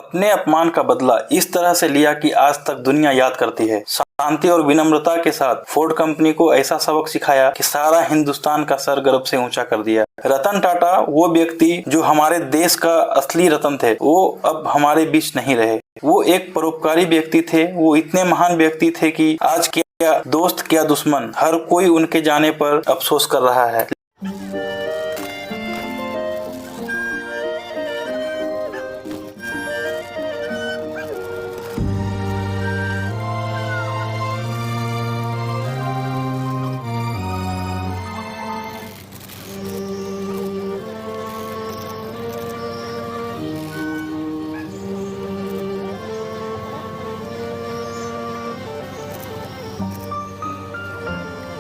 अपने अपमान का बदला इस तरह से लिया कि आज तक दुनिया याद करती है। शांति और विनम्रता के साथ फोर्ड कंपनी को ऐसा सबक सिखाया कि सारा हिंदुस्तान का सर गर्व से ऊंचा कर दिया। रतन टाटा वो व्यक्ति जो हमारे देश का असली रतन थे, वो अब हमारे बीच नहीं रहे। वो एक परोपकारी व्यक्ति थे। वो इतने महान व्यक्ति थे कि आज क्या दोस्त क्या दुश्मन, हर कोई उनके जाने पर अफसोस कर रहा है।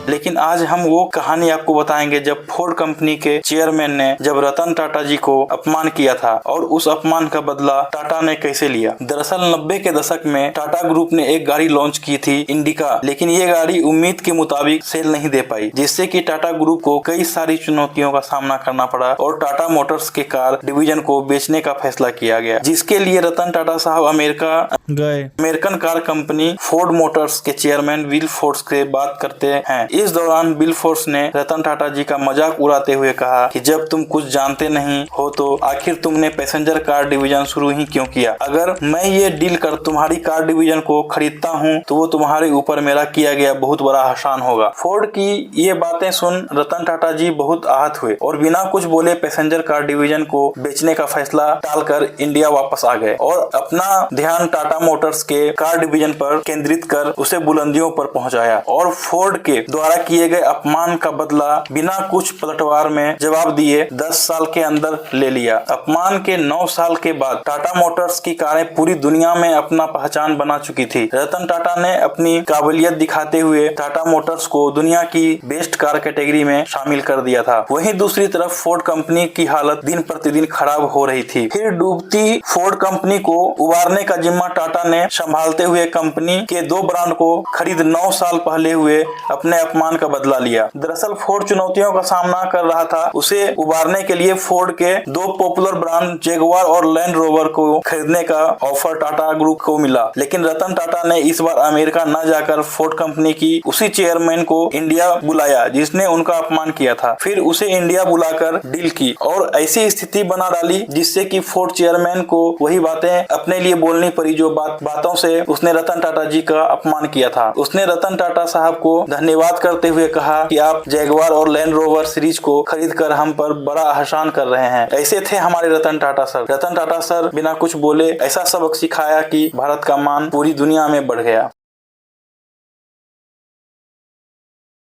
लेकिन आज हम वो कहानी आपको बताएंगे जब फोर्ड कंपनी के चेयरमैन ने जब रतन टाटा जी को अपमान किया था और उस अपमान का बदला टाटा ने कैसे लिया। दरअसल 90 के दशक में टाटा ग्रुप ने एक गाड़ी लॉन्च की थी, इंडिका, लेकिन ये गाड़ी उम्मीद के मुताबिक सेल नहीं दे पाई, जिससे कि टाटा ग्रुप को कई सारी चुनौतियों का सामना करना पड़ा और टाटा मोटर्स के कार डिवीजन को बेचने का फैसला किया गया, जिसके लिए रतन टाटा साहब अमेरिका गए। American car company Ford Motors के चेयरमैन विल फोर्ड्स से बात करते हैं। इस दौरान विल फोर्ड्स ने रतन टाटा जी का मजाक उड़ाते हुए कहा कि जब तुम कुछ जानते नहीं हो तो आखिर तुमने पैसेंजर कार डिवीजन शुरू ही क्यों किया। अगर मैं ये डील कर तुम्हारी कार डिवीजन को खरीदता हूँ तो वो तुम्हारे ऊपर मेरा किया गया बहुत बड़ा एहसान होगा। फोर्ड की ये बातें सुन रतन टाटा जी बहुत आहत हुए और बिना कुछ बोले पैसेंजर कार डिवीजन को बेचने का फैसला टालकर इंडिया वापस आ गए और अपना ध्यान टाटा मोटर्स के कार डिवीजन पर केंद्रित कर उसे बुलंदियों पर पहुंचाया और फोर्ड के द्वारा किए गए अपमान का बदला बिना कुछ पलटवार में जवाब दिए 10 साल के अंदर ले लिया। अपमान के 9 साल के बाद टाटा मोटर्स की कारें पूरी दुनिया में अपना पहचान बना चुकी थी। रतन टाटा ने अपनी काबिलियत दिखाते हुए टाटा मोटर्स को दुनिया की बेस्ट कार कैटेगरी में शामिल कर दिया था। वहीं दूसरी तरफ फोर्ड कंपनी की हालत दिन प्रतिदिन खराब हो रही थी। फिर डूबती फोर्ड कंपनी को उबारने का जिम्मा टाटा ने संभालते हुए कंपनी के 2 ब्रांड को खरीद 9 साल पहले हुए अपने अपमान का बदला लिया। दरअसल फोर्ड चुनौतियों का सामना कर रहा था। उसे उबारने के लिए फोर्ड के 2 पॉपुलर ब्रांड जैगुआर और लैंड रोवर को खरीदने का ऑफर टाटा ग्रुप को मिला, लेकिन रतन टाटा ने इस बार अमेरिका न जाकर फोर्ड कंपनी की उसी चेयरमैन को इंडिया बुलाया जिसने उनका अपमान किया था। फिर उसे इंडिया बुलाकर डील की और ऐसी स्थिति बना डाली जिससे कि फोर्ड चेयरमैन को वही बातें अपने लिए बोलनी पड़ी जो बातों से उसने रतन टाटा जी का अपमान किया था। उसने रतन टाटा साहब को धन्यवाद करते हुए कहा कि आप जैगुआर और लैंड रोवर सीरीज को खरीदकर हम पर बड़ा एहसान कर रहे हैं। ऐसे थे हमारे रतन टाटा सर। रतन टाटा सर बिना कुछ बोले ऐसा सबक सिखाया कि भारत का मान पूरी दुनिया में बढ़ गया।